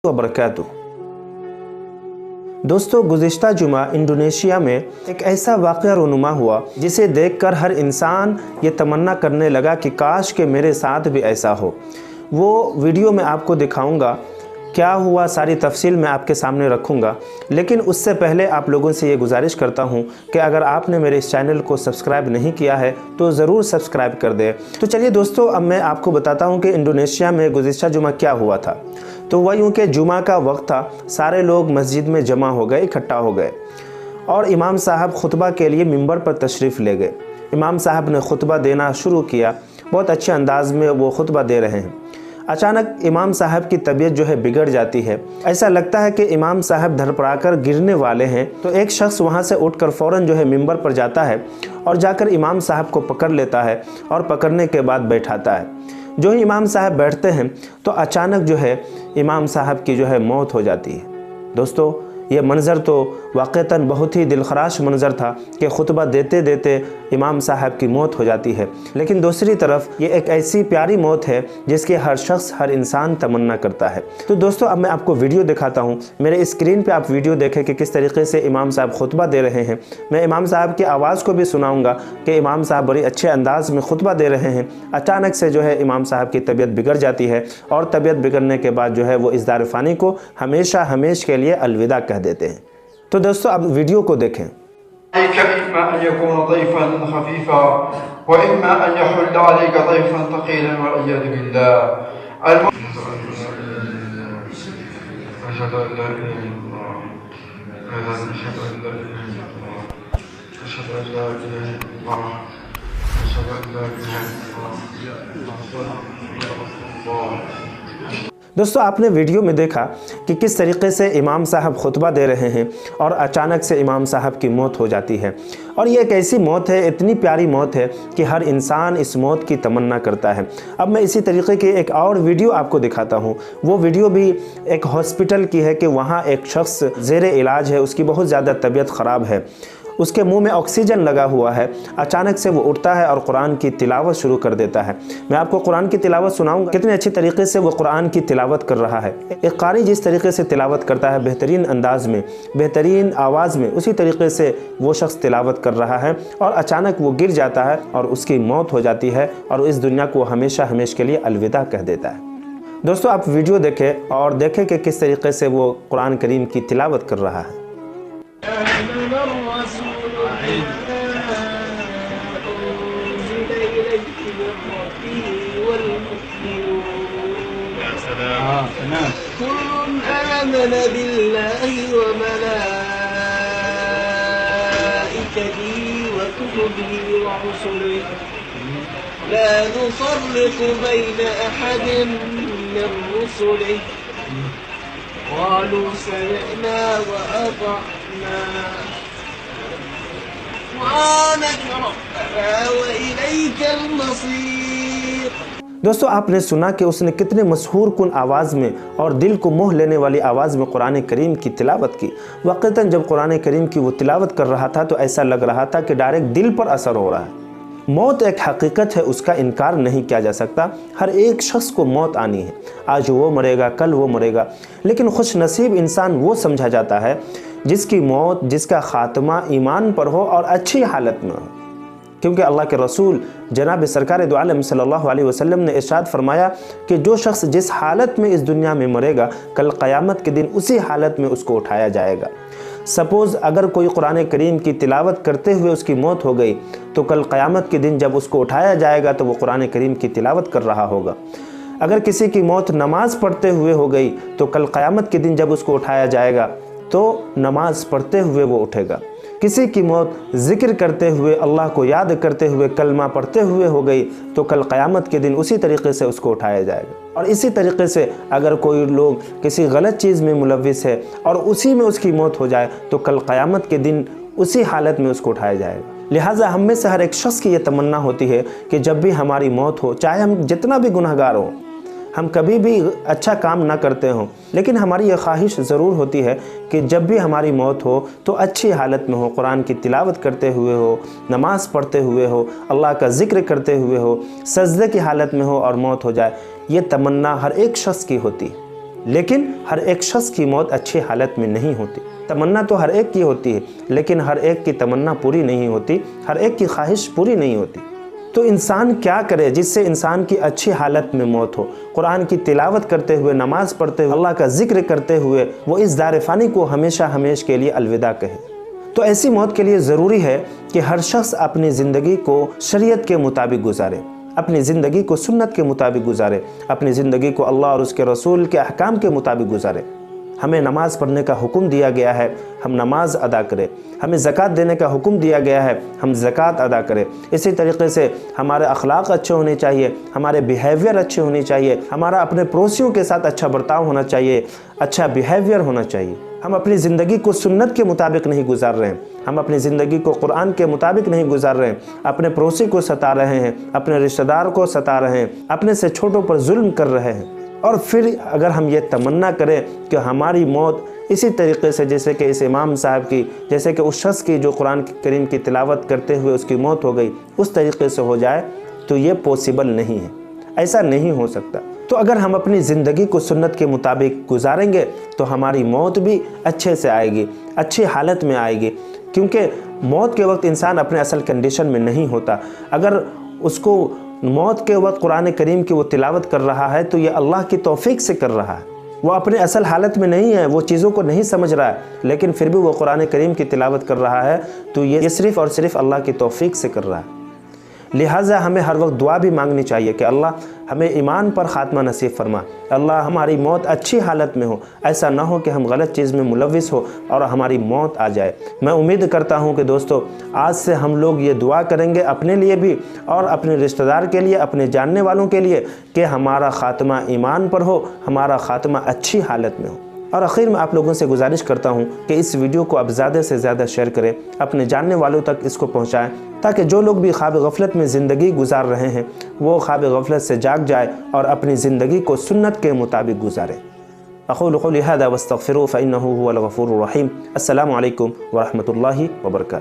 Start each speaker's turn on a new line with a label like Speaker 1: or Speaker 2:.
Speaker 1: वबरकातुह। दोस्तों, गुज़िश्ता जुमा इंडोनेशिया में एक ऐसा वाक़या रूनुमा हुआ जिसे देखकर हर इंसान ये तमन्ना करने लगा कि काश के मेरे साथ भी ऐसा हो। वो वीडियो में आपको दिखाऊंगा, क्या हुआ सारी तफसील मैं आपके सामने रखूंगा। लेकिन उससे पहले आप लोगों से ये गुजारिश करता हूं कि अगर आपने मेरे इस चैनल को सब्सक्राइब नहीं किया है तो ज़रूर सब्सक्राइब कर दें। तो चलिए दोस्तों, अब मैं आपको बताता हूं कि इंडोनेशिया में गुज़िश्ता जुमा क्या हुआ था। तो वह यूँ कि जुमा का वक्त था, सारे लोग मस्जिद में जमा हो गए, इकट्ठा हो गए और इमाम साहब खुतबा के लिए मिंबर पर तशरीफ़ ले गए। इमाम साहब ने खुतबा देना शुरू किया, बहुत अच्छे अंदाज में वो खुतबा दे रहे हैं। अचानक इमाम साहब की तबीयत जो है बिगड़ जाती है। ऐसा लगता है कि इमाम साहब धड़पड़ाकर गिरने वाले हैं। तो एक शख्स वहाँ से उठकर फ़ौरन जो है मिंबर पर जाता है और जाकर इमाम साहब को पकड़ लेता है और पकड़ने के बाद बैठाता है। जो ही इमाम साहब बैठते हैं तो अचानक जो है इमाम साहब की जो है मौत हो जाती है। दोस्तों, ये मंज़र तो वाक़तन बहुत ही दिलखराश मंज़र था कि खुतबा देते देते इमाम साहब की मौत हो जाती है। लेकिन दूसरी तरफ ये एक ऐसी प्यारी मौत है जिसकी हर शख्स, हर इंसान तमन्ना करता है। तो दोस्तों, अब मैं आपको वीडियो दिखाता हूँ। मेरे स्क्रीन पे आप वीडियो देखें कि किस तरीके से इमाम साहब खुतबा दे रहे हैं। मैं इमाम साहब की आवाज़ को भी सुनाऊँगा कि इमाम साहब बड़ी अच्छे अंदाज में खुतबा दे रहे हैं। अचानक से जो है इमाम साहब की तबीयत बिगड़ जाती है और तबीयत बिगड़ने के बाद जो है वो इस दार फ़ानी को हमेशा हमेशा के लिए अलविदा कह देते हैं। तो दोस्तों, अब वीडियो को देखें।
Speaker 2: إما أن يكون ضيفا خفيفا وإما أن يحل عليك ضيفا ثقيلا والعياذ بالله. أشهد أن لا إله إلا الله. أشهد أن لا إله إلا الله. أشهد أن لا إله إلا الله. أشهد أن لا إله إلا الله.
Speaker 1: दोस्तों, आपने वीडियो में देखा कि किस तरीके से इमाम साहब खुतबा दे रहे हैं और अचानक से इमाम साहब की मौत हो जाती है। और ये एक ऐसी मौत है, इतनी प्यारी मौत है कि हर इंसान इस मौत की तमन्ना करता है। अब मैं इसी तरीके की एक और वीडियो आपको दिखाता हूँ। वो वीडियो भी एक हॉस्पिटल की है कि वहाँ एक शख्स ज़ेरे इलाज है, उसकी बहुत ज़्यादा तबीयत ख़राब है, उसके मुंह में ऑक्सीजन लगा हुआ है। अचानक से वो उठता है और कुरान की तिलावत शुरू कर देता है। मैं आपको कुरान की तिलावत सुनाऊंगा, कितने अच्छी तरीके से वो कुरान की तिलावत कर रहा है। एक कारी जिस तरीके से तिलावत करता है, बेहतरीन अंदाज में, बेहतरीन आवाज़ में, उसी तरीके से वो शख्स तिलावत कर रहा है और अचानक वो गिर जाता है और उसकी मौत हो जाती है और इस दुनिया को हमेशा हमेशा के लिए अलविदा कह देता है। दोस्तों, आप वीडियो देखें और देखें कि किस तरीके से वो कुरान करीम की तिलावत कर रहा है।
Speaker 3: كل آمن بالله وملائكته وكتبه ورسله لا نفرق بين أحد من رسله قالوا سمعنا وأطعنا غفرانك ربنا وإليك المصير।
Speaker 1: दोस्तों, आपने सुना कि उसने कितने मशहूर कुन आवाज़ में और दिल को मोह लेने वाली आवाज़ में कुरान करीम की तिलावत की। वाक़तन जब कुरान करीम की वो तिलावत कर रहा था तो ऐसा लग रहा था कि डायरेक्ट दिल पर असर हो रहा है। मौत एक हकीकत है, उसका इनकार नहीं किया जा सकता। हर एक शख्स को मौत आनी है, आज वो मरेगा, कल वो मरेगा। लेकिन खुश नसीब इंसान वो समझा जाता है जिसकी मौत, जिसका ख़ात्मा ईमान पर हो और अच्छी हालत में हो। क्योंकि अल्लाह के रसूल जनाब सरकार दो आलम सल्लल्लाहु अलैहि वसल्लम ने इरशाद फरमाया कि जो शख्स जिस हालत में इस दुनिया में मरेगा, कल क़यामत के दिन उसी हालत में उसको उठाया जाएगा। सपोज़ अगर कोई कुरान करीम की तिलावत करते हुए उसकी मौत हो गई तो कल क़यामत के दिन जब उसको उठाया जाएगा तो वो कुरान करीम की तिलावत कर रहा होगा। अगर किसी की मौत नमाज़ पढ़ते हुए हो गई तो कल क़यामत के दिन जब उसको उठाया जाएगा तो नमाज़ पढ़ते हुए वो उठेगा। किसी की मौत ज़िक्र करते हुए, अल्लाह को याद करते हुए, कलमा पढ़ते हुए हो गई तो कल क़यामत के दिन उसी तरीके से उसको उठाया जाएगा। और इसी तरीके से अगर कोई लोग किसी गलत चीज़ में मुलव्विस है और उसी में उसकी मौत हो जाए तो कल क़यामत के दिन उसी हालत में उसको उठाया जाएगा। लिहाजा हम में से हर एक शख्स की ये तमन्ना होती है कि जब भी हमारी मौत हो, चाहे हम जितना भी गुनहगार हों, हम कभी भी अच्छा काम ना करते हों, लेकिन हमारी ये ख्वाहिश ज़रूर होती है कि जब भी हमारी मौत हो तो अच्छी हालत में हो, कुरान की तिलावत करते हुए हो, नमाज़ पढ़ते हुए हो, अल्लाह का ज़िक्र करते हुए हो, सजदे की हालत में हो और मौत हो जाए। ये तमन्ना हर एक शख्स की होती है। لیکن ہر ایک شخص کی موت اچھی حالت میں نہیں ہوتی۔ تمنا تو ہر ایک کی ہوتی ہے، لیکن ہر ایک کی تمنا پوری نہیں ہوتی، ہر ایک کی خواہش پوری نہیں ہوتی۔ تو انسان کیا کرے جس سے انسان کی اچھی حالت میں موت ہو؟ قرآن کی تلاوت کرتے ہوئے، نماز پڑھتے ہوئے، اللہ کا ذکر کرتے ہوئے وہ اس دار فانی کو ہمیشہ ہمیشہ کے لیے الوداع کہے۔ تو ایسی موت کے لیے ضروری ہے کہ ہر شخص اپنی زندگی کو شریعت کے مطابق گزارے، اپنی زندگی کو سنت کے مطابق گزارے، اپنی زندگی کو اللہ اور اس کے رسول کے احکام کے مطابق گزارے۔ ہمیں نماز پڑھنے کا حکم دیا گیا ہے، ہم نماز ادا کریں۔ ہمیں زکوٰۃ دینے کا حکم دیا گیا ہے، ہم زکوٰۃ ادا کریں۔ اسی طریقے سے ہمارے اخلاق اچھے ہونے چاہیے، ہمارے بیہیویئر اچھے ہونے چاہیے، ہمارا اپنے پڑوسیوں کے ساتھ اچھا برتاؤ ہونا چاہیے، اچھا بیہیویئر ہونا چاہیے۔ ہم اپنی زندگی کو سنت کے مطابق نہیں گزار رہے ہیں، ہم اپنی زندگی کو قرآن کے مطابق نہیں گزار رہے ہیں، اپنے پڑوسی کو ستا رہے ہیں، اپنے رشتہ دار کو ستا رہے ہیں، اپنے سے چھوٹوں پر ظلم کر رہے ہیں۔ اور پھر اگر ہم یہ تمنا کریں کہ ہماری موت اسی طریقے سے جیسے کہ اس امام صاحب کی، جیسے کہ اس شخص کی جو قرآن کریم کی تلاوت کرتے ہوئے اس کی موت ہو گئی، اس طریقے سے ہو جائے، تو یہ پاسبل نہیں ہے، ایسا نہیں ہو سکتا۔ تو اگر ہم اپنی زندگی کو سنت کے مطابق گزاریں گے تو ہماری موت بھی اچھے سے آئے گی، اچھی حالت میں آئے گی، کیونکہ موت کے وقت انسان اپنے اصل کنڈیشن میں نہیں ہوتا۔ اگر اس کو موت کے وقت قرآن کریم کی وہ تلاوت کر رہا ہے تو یہ اللہ کی توفیق سے کر رہا ہے، وہ اپنے اصل حالت میں نہیں ہے، وہ چیزوں کو نہیں سمجھ رہا ہے، لیکن پھر بھی وہ قرآن کریم کی تلاوت کر رہا ہے، تو یہ صرف اور صرف اللہ کی توفیق سے کر رہا ہے۔ لہٰذا ہمیں ہر وقت دعا بھی مانگنی چاہیے کہ اللہ ہمیں ایمان پر خاتمہ نصیب فرما، اللہ ہماری موت اچھی حالت میں ہو، ایسا نہ ہو کہ ہم غلط چیز میں ملوث ہو اور ہماری موت آ جائے۔ میں امید کرتا ہوں کہ دوستو آج سے ہم لوگ یہ دعا کریں گے اپنے لیے بھی اور اپنے رشتہ دار کے لیے، اپنے جاننے والوں کے لیے، کہ ہمارا خاتمہ ایمان پر ہو، ہمارا خاتمہ اچھی حالت میں ہو۔ اور آخر میں آپ لوگوں سے گزارش کرتا ہوں کہ اس ویڈیو کو اب زیادہ سے زیادہ شیئر کریں، اپنے جاننے والوں تک اس کو پہنچائیں، تاکہ جو لوگ بھی خواب غفلت میں زندگی گزار رہے ہیں وہ خواب غفلت سے جاگ جائے اور اپنی زندگی کو سنت کے مطابق گزارے۔ اقول قولی ھذا واستغفروہ فانہ ھو الغفور الرحیم۔ السلام علیکم ورحمۃ اللہ وبرکاتہ۔